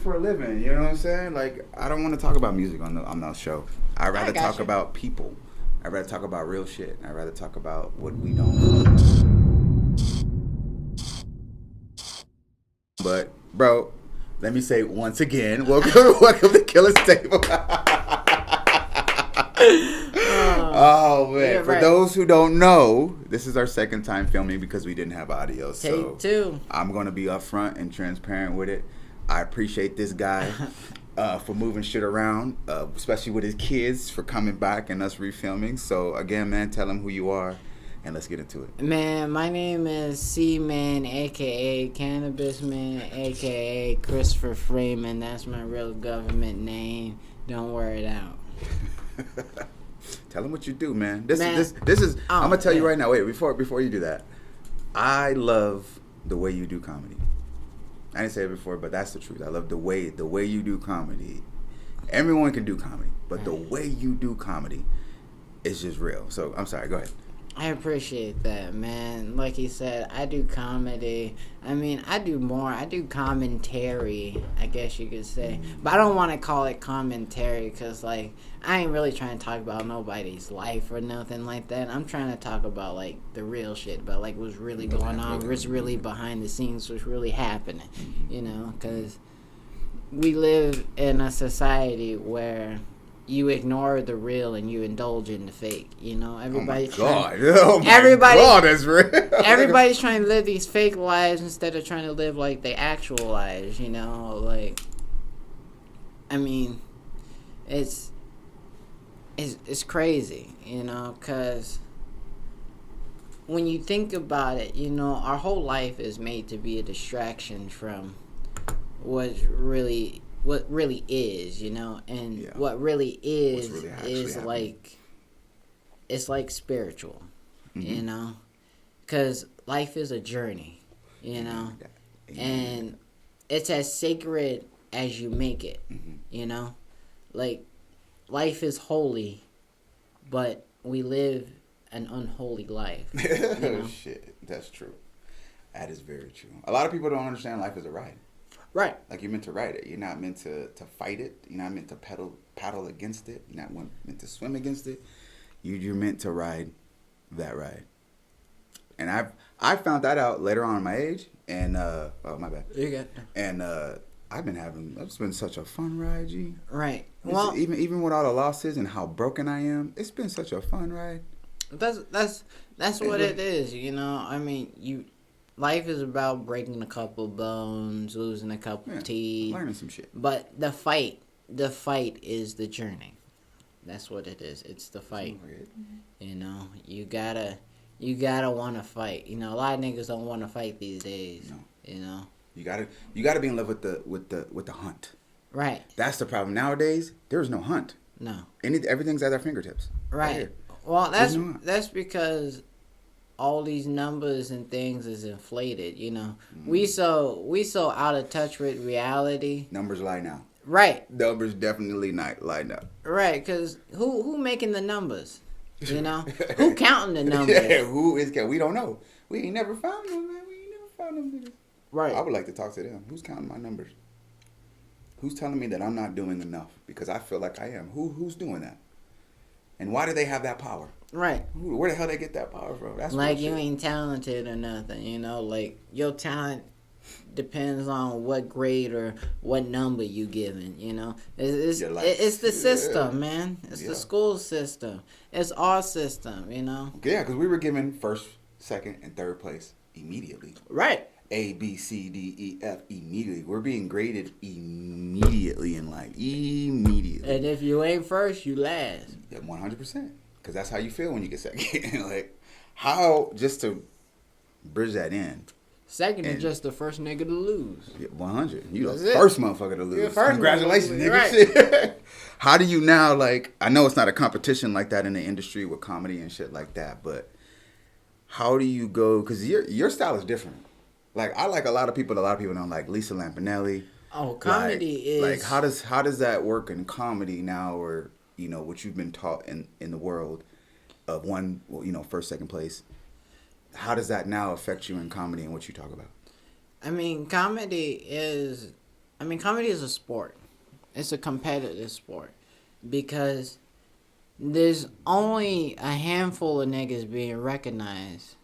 for a living. You know what I'm saying? Like, I don't want to talk about music on the show. I'd rather talk about people. I'd rather talk about real shit. I'd rather talk about what we don't know. But, bro, let me say once again, welcome to Killa Table. Oh man! Yeah, for those who don't know, this is our second time filming because we didn't have audio. So Take two. I'm gonna be upfront and transparent with it. I appreciate this guy for moving shit around, especially with his kids, for coming back and us refilming. So again, man, tell him who you are, and let's get into it. Man, my name is Cman, aka Cannabis Man, aka Christopher Freeman. That's my real government name. Don't wear it out. Tell him what you do, man. This is. I'm gonna tell you right now. Wait, before you do that, I love the way you do comedy. I didn't say it before, but that's the truth. I love the way you do comedy. Everyone can do comedy, but the way you do comedy is just real. So I'm sorry. Go ahead. I appreciate that, man. Like he said, I do comedy. I mean, I do more. I do commentary, I guess you could say. But I don't want to call it commentary because, like, I ain't really trying to talk about nobody's life or nothing like that. I'm trying to talk about, like, the real shit, about, like, what's really going on, what's really behind the scenes, what's really happening, you know? Because we live in a society where you ignore the real and you indulge in the fake. You know, everybody's that's real. Everybody's trying to live these fake lives instead of trying to live like the actual lives. You know, like, I mean, it's crazy. You know, because when you think about it, you know, our whole life is made to be a distraction from what really is, you know, and what really is like, it's like spiritual, you know, because life is a journey, you know, and it's as sacred as you make it, you know, like, life is holy, but we live an unholy life. You know? Shit, that's true. That is very true. A lot of people don't understand life is a ride. Right. Like, you're meant to ride it. You're not meant to fight it. You're not meant to paddle against it. You're not meant to swim against it. You're meant to ride that ride. And I found that out later on in my age. And oh, my bad. You got. And it's been such a fun ride, G. Right. Well, even with all the losses and how broken I am, it's been such a fun ride. That's what it is. You know. I mean, life is about breaking a couple bones, losing a couple teeth, learning some shit. But the fight is the journey. That's what it is. It's the fight. You know, you gotta want to fight. You know, a lot of niggas don't want to fight these days. No. You know, you gotta be in love with the hunt. Right. That's the problem nowadays. There's no hunt. No. Everything's at our fingertips. Right. Well, that's because all these numbers and things is inflated, you know. We so out of touch with reality. Numbers lie now. Right. Numbers definitely not lie now. Right, because who making the numbers? You know? Who counting the numbers? Yeah, who is counting? We don't know. We ain't never found them, man. We ain't never found them niggas. Right. I would like to talk to them. Who's counting my numbers? Who's telling me that I'm not doing enough? Because I feel like I am. Who's doing that? And why do they have that power? Right. Where the hell they get that power from? That's like you ain't talented or nothing, you know? Like, your talent depends on what grade or what number you given, you know? It's the system, man. It's the school system. It's our system, you know? Yeah, because we were given first, second, and third place immediately. Right. A, B, C, D, E, F, immediately. We're being graded immediately in life. Immediately. And if you ain't first, you last. Yeah, 100%. Because that's how you feel when you get second. Like, how, just to bridge that in. Second is just the first nigga to lose. Yeah, 100. You the first motherfucker to lose. Congratulations, nigga. Right. How do you now, like, I know it's not a competition like that in the industry with comedy and shit like that, but how do you go, because your style is different. Like, I like a lot of people don't like Lisa Lampanelli. Oh, comedy is... Like, how does that work in comedy now, or, you know, what you've been taught in the world of first, second place? How does that now affect you in comedy and what you talk about? I mean, comedy is I mean, comedy is a sport. It's a competitive sport because there's only a handful of niggas being recognized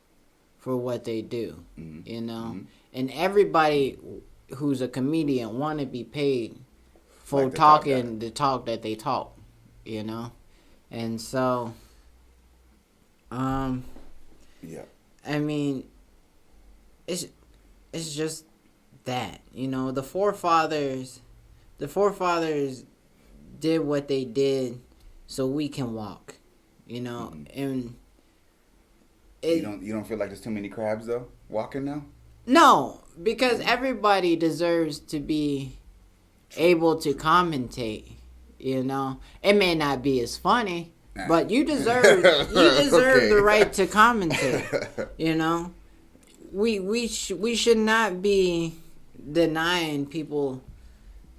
for what they do, you know? And everybody who's a comedian want to be paid for like talking the talk that they talk, you know? And so, I mean, it's just that, you know, the forefathers did what they did so we can walk, you know, and you don't feel like there's too many crabs though walking now? No, because everybody deserves to be able to commentate, you know. It may not be as funny, but you deserve okay. the right to commentate, you know. We should not be denying people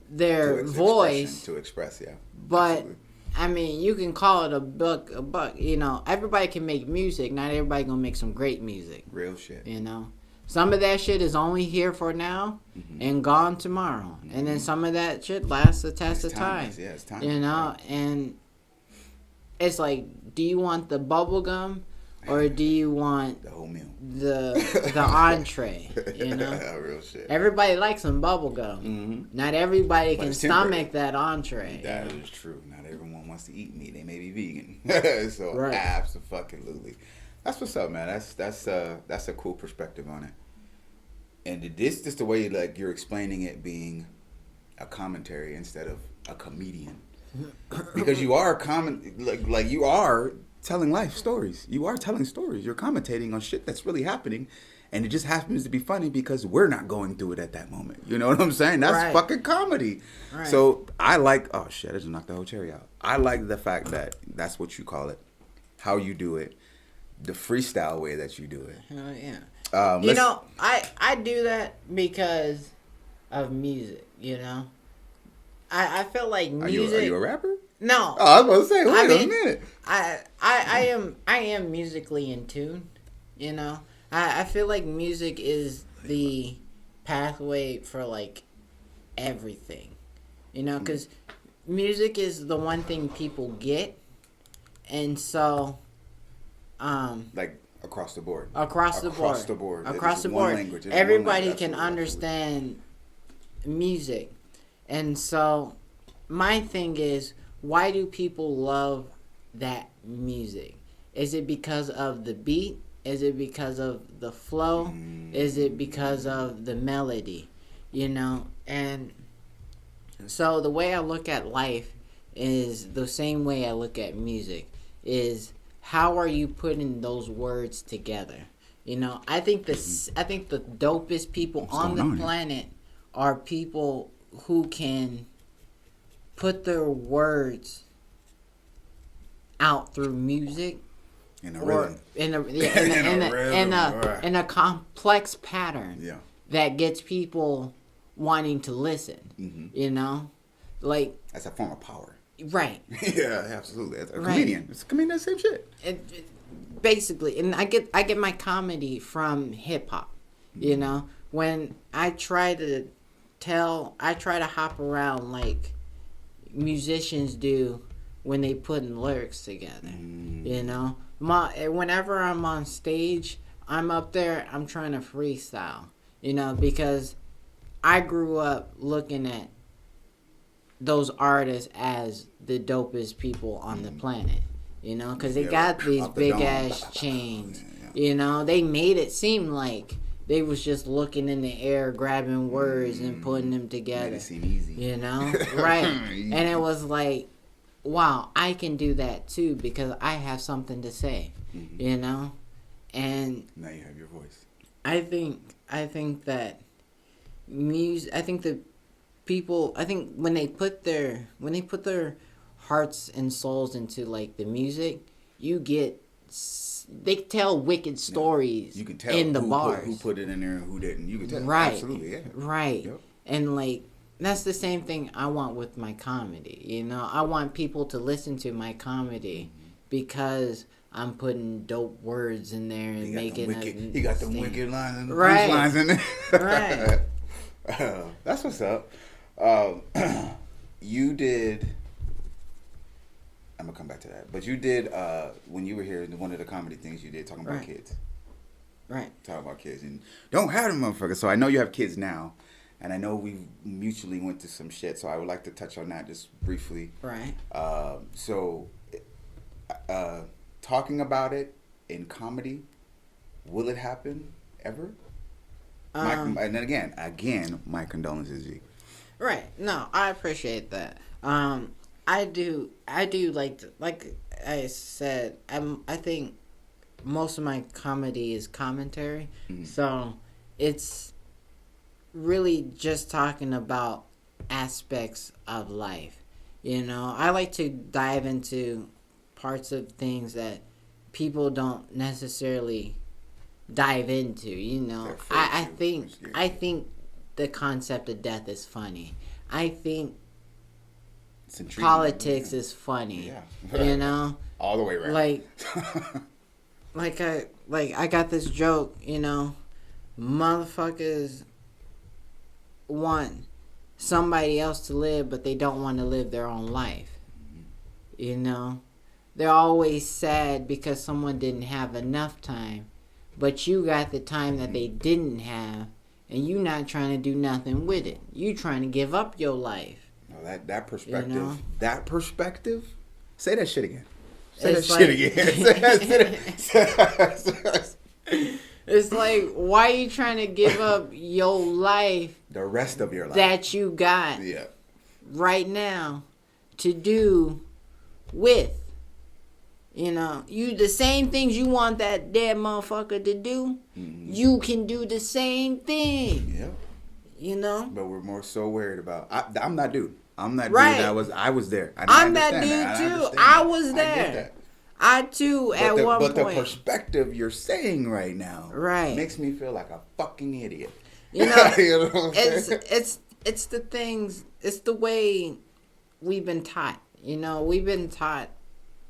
their voice to express, yeah. But absolutely. I mean, you can call it a buck, you know. Everybody can make music. Not everybody gonna make some great music. Real shit. You know. Some of that shit is only here for now and gone tomorrow. And then some of that shit lasts the test of time. Yeah, it's time. You know, and it's like, do you want the bubble gum or do you want the whole meal? The entree, you know? Real shit. Everybody likes some bubble gum. Not everybody can stomach that entree. That is true. Not everyone wants to eat meat. They may be vegan. So right. Absolutely. That's what's up, man. That's a cool perspective on it. And this just the way like you're explaining it being a commentary instead of a comedian, because you are like you are telling life stories. You are telling stories. You're commentating on shit that's really happening, and it just happens to be funny because we're not going through it at that moment. You know what I'm saying? That's right. Fucking comedy. Right. So I like. Oh shit! I just knocked the whole cherry out. I like the fact that that's what you call it, how you do it. The freestyle way that you do it. Hell yeah. You know, I do that because of music, you know. I feel like music. Are you a rapper? No. Oh, I was about to say, wait a minute. I am musically in tune, you know. I feel like music is the pathway for like everything, you know, because music is the one thing people get, and so. Like across the board. Across the board. Language. Everybody can understand music. And so my thing is, why do people love that music? Is it because of the beat? Is it because of the flow? Is it because of the melody? You know? And so the way I look at life is the same way I look at music. Is how are you putting those words together? You know, I think the dopest people on the planet are people who can put their words out through music in a rhythm, in a complex pattern that gets people wanting to listen. You know, like that's a form of power. Right. Yeah, absolutely. As a comedian. It's a comedian, the same shit. Basically, and I get my comedy from hip hop. You know, when I try to hop around like musicians do when they put in lyrics together. You know, whenever I'm on stage, I'm up there, I'm trying to freestyle. You know, because I grew up looking at those artists as the dopest people on the planet, you know, because they got these big ass chains. You know, they made it seem like they was just looking in the air, grabbing words and putting them together. Made it seem easy. You know, right? And it was like, wow, I can do that too because I have something to say. You know, and now you have your voice. I think that music. I think that people, I think when they put their hearts and souls into like the music, they tell wicked stories. You can tell in the bars who put it in there and who didn't. You can tell. Right. Absolutely, yeah. Right. Yep. And like that's the same thing I want with my comedy. You know, I want people to listen to my comedy because I'm putting dope words in there and making it. He got the wicked lines and right. lines in there. Right. That's what's up. You did. I'm gonna come back to that. But you did when you were here. One of the comedy things you did talking about kids. Right. Talking about kids and don't have them, motherfuckers. So I know you have kids now, and I know we mutually went to some shit. So I would like to touch on that just briefly. Right. Talking about it in comedy, will it happen ever? And then again, my condolences, G. Right. No, I appreciate that. I do like I said, I think most of my comedy is commentary. Mm-hmm. So it's really just talking about aspects of life. You know, I like to dive into parts of things that people don't necessarily dive into. You know, I think the concept of death is funny. I think politics is funny. Yeah. You know, all the way around. I got this joke. You know, motherfuckers want somebody else to live, but they don't want to live their own life. Mm-hmm. You know, they're always sad because someone didn't have enough time, but you got the time that they didn't have, and you not trying to do nothing with it. You trying to give up your life. No, that perspective. You know? That perspective. Say that shit again. It's like, why are you trying to give up your life, the rest of your life that you got right now to do with, you know, you the same things you want that dead motherfucker to do, you can do the same thing. Yeah. You know? But we're more so worried about, I'm that dude. I'm that right. dude. I was there. I'm that dude too. I was there. I too at one point. But the perspective you're saying right now, makes me feel like a fucking idiot. You know, you know what I'm saying? It's the things. It's the way we've been taught. You know, we've been taught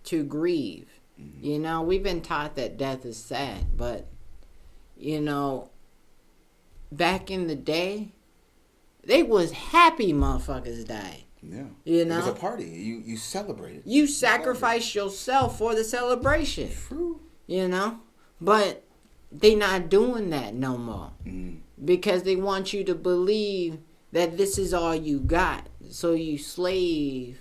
to grieve. Mm-hmm. You know, we've been taught that death is sad. But you know, back in the day, they was happy motherfuckers died. Yeah. You know? It was a party. You celebrated. You sacrificed yourself for the celebration. True. You know? But they not doing that no more. Mm. Because they want you to believe that this is all you got. So you slave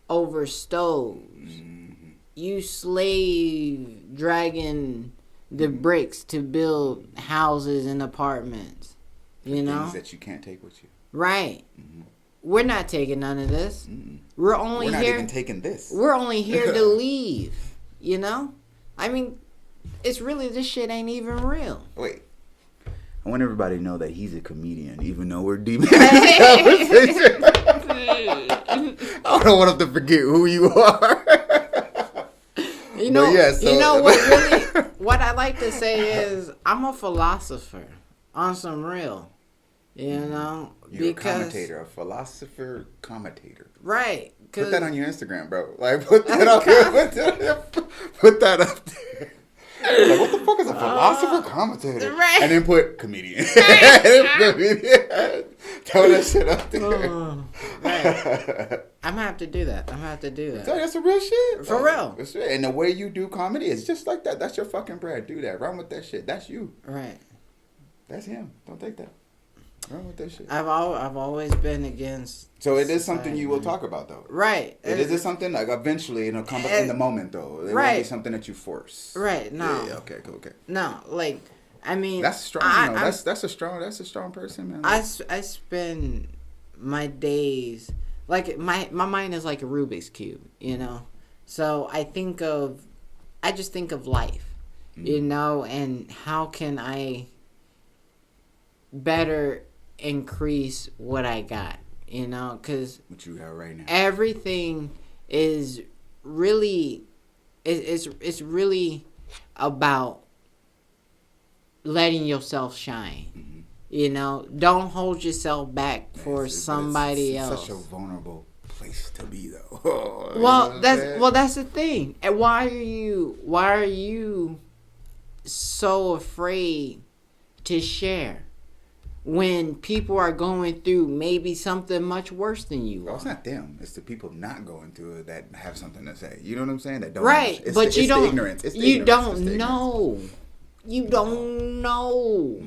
over stoves. Mm-hmm. You slave dragging the bricks to build houses and apartments. You know? Things that you can't take with you. Right. Mm-hmm. We're not taking none of this. Mm-mm. We're not even taking this. We're only here to leave. You know? I mean, it's really, this shit ain't even real. Wait. I want everybody to know that he's a comedian, even though we're deep in this conversation. I don't want him to forget who you are. You know, you know what really, what I like to say is, I'm a philosopher on some real. You know, you're because a commentator, a philosopher commentator. Right. Put that on your Instagram, bro. Like, put that up there. Put that up there. Like, what the fuck is a philosopher commentator? Right. And then put comedian. Throw that shit up there. Right. I'm gonna have to do that. That's some real shit. For real. That's right. And the way you do comedy is just like that. That's your fucking bread. Do that. Run with that shit. That's you. Right. That's him. Don't take that. Run with that shit. I've always been against. So it is something you will talk about, though. Right. It is something like eventually it'll come up in the moment, though. It won't be something that you force. Right. No. Yeah. Okay. Cool. Okay. No. Like, I mean, that's strong. That's a strong person, man. I spend my days like my mind is like a Rubik's cube, you know. So I just think of life, you know, and how can I better increase what I got, you know, because what you have right now, everything is really, it's really about letting yourself shine. Mm-hmm. You know, don't hold yourself back for somebody else. Such a vulnerable place to be, though. That's the thing. And why are you so afraid to share? when people are going through maybe something much worse than you Well, are. it's not them. It's the people not going through it that have something to say. You know what I'm saying? That don't. Right, but you don't. The ignorance. It's the you ignorance. don't know. You don't know.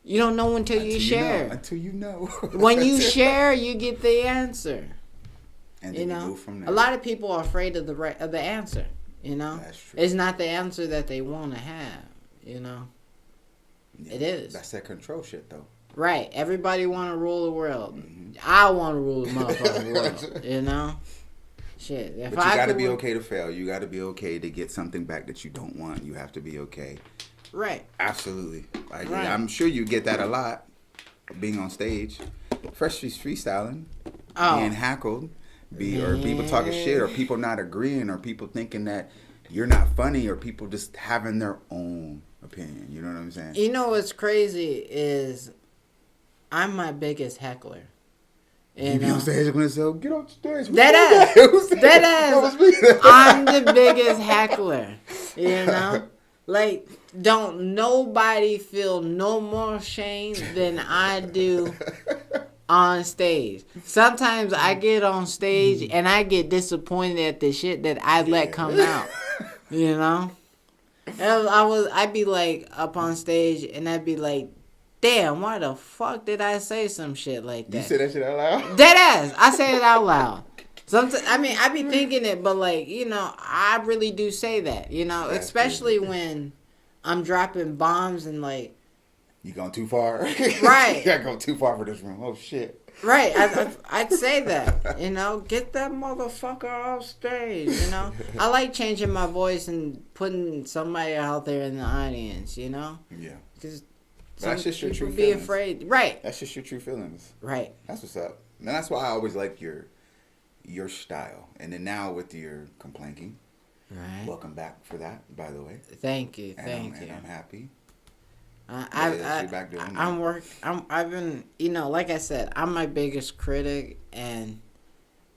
You don't know until you share. Until you know. When you share, you get the answer. And then you move from there. A lot of people are afraid of the answer. You know, that's true. It's not the answer that they want to have. You know, it is. That's that control shit, though. Right. Everybody want to rule the world. I want to rule the motherfucking world. You know, shit. But you got to be okay to fail. You got to be okay to get something back that you don't want. You have to be okay. Right. Absolutely. Right. I'm sure you get that a lot. Being on stage, freshly freestyling, being hackled, or people talking shit, or people not agreeing, or people thinking that you're not funny, or people just having their own opinion. You know what I'm saying? You know what's crazy is I'm my biggest heckler. You be on stage when it's get on stage. That ass. I'm the biggest heckler. You know? Like, don't nobody feel no more shame than I do on stage. Sometimes I get on stage and I get disappointed at the shit that I let come out. You know? And I'd be like up on stage and I'd be like, damn, why the fuck did I say some shit like that? You say that shit out loud? Dead ass. I say it out loud. Sometimes, I mean, I be thinking it, but like, you know, I really do say that, you know, that's especially crazy. When I'm dropping bombs and like. You going too far? Right. You gotta go too far for this room. Oh shit. Right. I'd say that, you know, get that motherfucker off stage, you know. I like changing my voice and putting somebody out there in the audience, you know. Yeah. Because that's just your true be feelings. Afraid. Right. That's just your true feelings. Right. That's what's up. And that's why I always like your style. And then now with your complaining. Right. Welcome back for that, by the way. Thank you. Thank you. And I'm happy. I've been, you know, like I said, I'm my biggest critic, and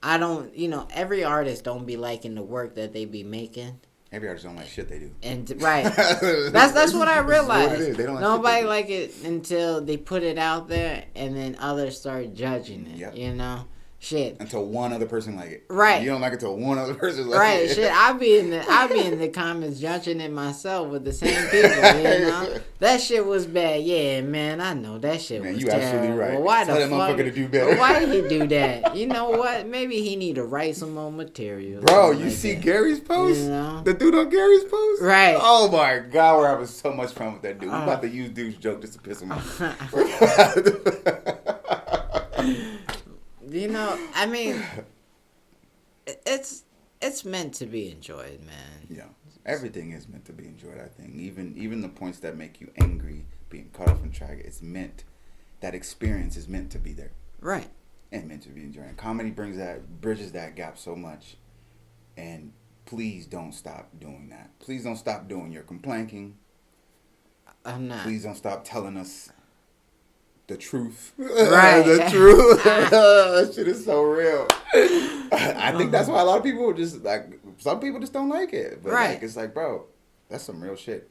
I don't, you know, every artist don't be liking the work that they be making. Every artist don't like shit they do. And right, that's what I realized. What it is. They don't Nobody like it until they put it out there, and then others start judging it. Yep. You know, shit. Until one other person like it. Right. You don't like it until one other person like it. Right. Shit. I'll be in the comments judging it myself with the same people. You know, that shit was bad. Yeah, man. I know that shit was terrible. Absolutely right. Well, why Tell the that fuck? Motherfucker to do better. Why did he do that? You know what? Maybe he need to write some more material. Bro, you like see that. Gary's post? You know? The dude on Gary's post? Right. Oh my God, we're having so much fun with that dude. We're about to use dude's joke just to piss him off. You know, I mean, it's meant to be enjoyed, man. Yeah, everything is meant to be enjoyed. I think even the points that make you angry, being caught off in track, it's meant. That experience is meant to be there, right? And meant to be enjoyed. Comedy bridges that gap so much, and please don't stop doing that. Please don't stop doing your complaining. I'm not. Please don't stop telling us the truth. Right. The truth. That shit is so real. I think that's why a lot of people just like, some people just don't like it. But right. Like, it's like, bro, that's some real shit.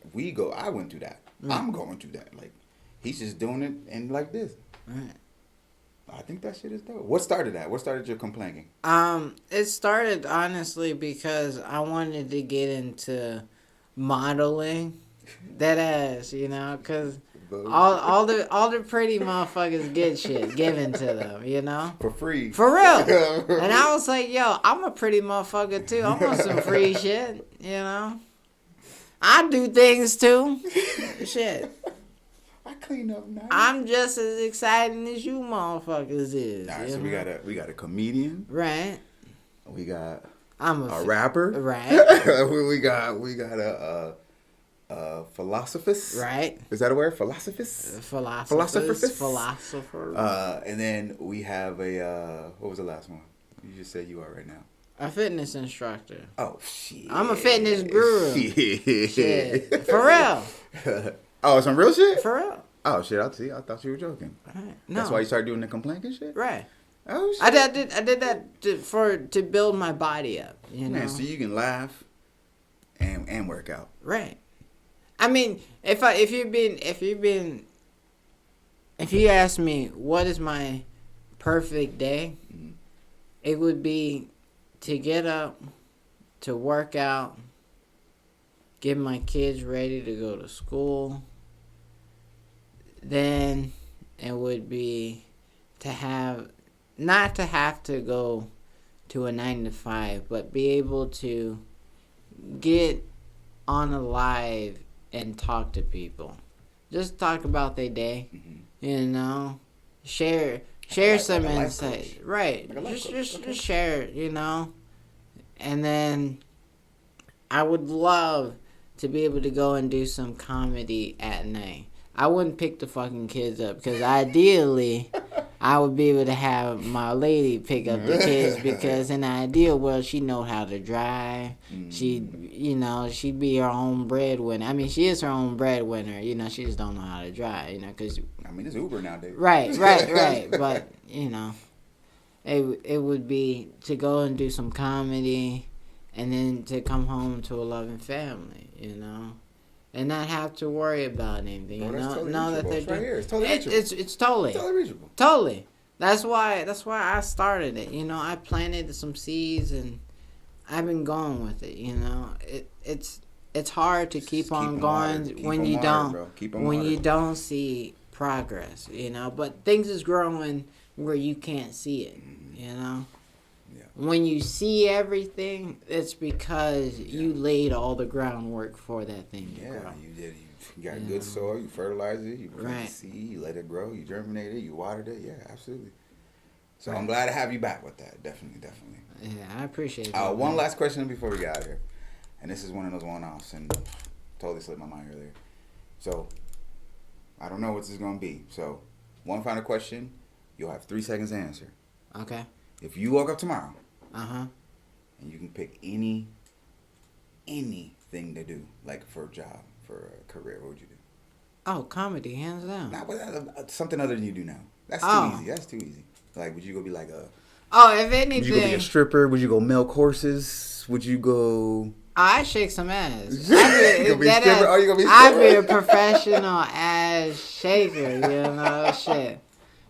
I went through that. I'm going through that. Like, he's just doing it and like this. Right. I think that shit is dope. What started that? What started your complaining? It started honestly because I wanted to get into modeling. That ass, you know, because all the pretty motherfuckers get shit given to them, you know, for free, for real. And I was like, yo, I'm a pretty motherfucker too. I want some free shit, you know. I do things too. Shit. I clean up now. I'm just as exciting as you motherfuckers is. All right, so we got a comedian, right? We got a rapper, right? we got a philosophist, right? Is that a word? Philosophist. Philosopher. And then we have a what was the last one? You just said you are right now. A fitness instructor. Oh shit! I'm a fitness guru. Shit. For real. Oh, some real shit? For real. Oh shit! I thought you were joking. Right. No. That's why you started doing the complaining shit. Right. Oh shit! I did that to build my body up. You know. Man, so you can laugh and work out. Right. I mean, if you've been if you ask me what is my perfect day, it would be to get up, to work out, get my kids ready to go to school. Then it would be to have, not to have to go to a 9 to 5, but be able to get on a live and talk to people. Just talk about their day, you know, share some insight, right? Just share it, you know. And then I would love to be able to go and do some comedy at night. I wouldn't pick the fucking kids up because ideally I would be able to have my lady pick up the kids because in the ideal world she know how to drive. She'd be her own breadwinner. I mean, she is her own breadwinner. You know, she just don't know how to drive. You know, because I mean, it's Uber nowadays. Right. But you know, it would be to go and do some comedy, and then to come home to a loving family. You know. And not have to worry about anything. You know, totally know that they're right here. It's totally reachable. It's totally reachable. Totally. That's why I started it. You know, I planted some seeds and I've been going with it. You know, it's hard to keep on going when you don't see progress. You know, but things is growing where you can't see it. You know. When you see everything, it's because you laid all the groundwork for that thing to grow. You did. You got good soil, you fertilize it, you plant the seed, you let it grow, you germinate it, you watered it. Yeah, absolutely. So I'm glad to have you back with that. Definitely. Yeah, I appreciate that. One last question before we get out of here. And this is one of those one-offs, and totally slipped my mind earlier. So, I don't know what this is going to be. So, one final question. You'll have 3 seconds to answer. Okay. If you woke up tomorrow, and you can pick anything to do, like for a job, for a career, what would you do? Oh, comedy, hands down. Nah, but something other than you do now. That's too easy. Like, would you go be like a... Oh, if anything... Would you go be a stripper? Would you go milk horses? Would you go... I shake some ass. I'd be a professional ass shaker, you know, shit.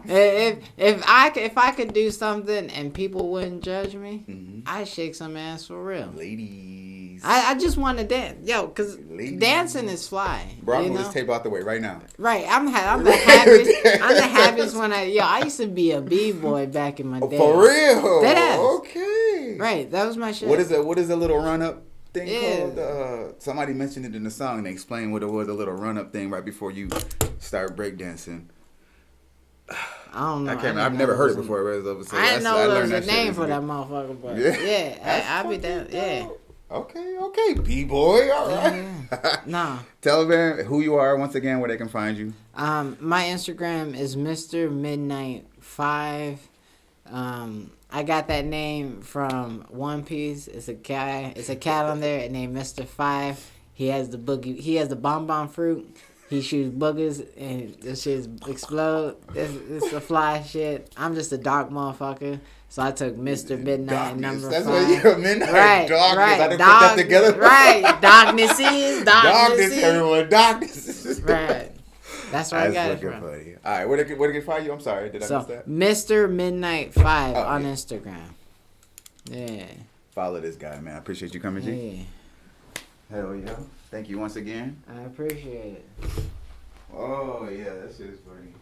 If I could do something and people wouldn't judge me, I'd shake some ass for real. Ladies, I just want to dance, yo, cause dancing is fly. Bro, I'm gonna this table out the way right now. Right, I'm the happiest. I'm the happiest when I used to be a b-boy back in my day. For real? Deadass. Okay. Right, that was my shit. What is the little run up thing called? Somebody mentioned it in the song and they explained what it was. A little run up thing right before you start breakdancing. I don't know. I've never heard it before. I didn't know there was a name for that motherfucker, but I'll be down. Yeah. Okay, B-boy. All right. Nah. Tell them who you are once again, where they can find you. My Instagram is Mr. Midnight 5. I got that name from One Piece. It's a cat on there named Mr. 5. He has the bonbon fruit. He shoots boogers and the shit explode. It's a fly shit. I'm just a dark motherfucker. So I took Mr. Midnight number 5. That's why you're a midnight darkness. I didn't put that together. Right. Darkness is. Darkness, everyone. Darkness. Right. That's where I got it from. Funny. All right. Where they can find you? I'm sorry. Did I miss that? Mr. Midnight 5 on Instagram. Yeah. Follow this guy, man. I appreciate you coming, G. Yeah. Hell yeah. Thank you once again. I appreciate it. Oh, yeah. That shit is funny.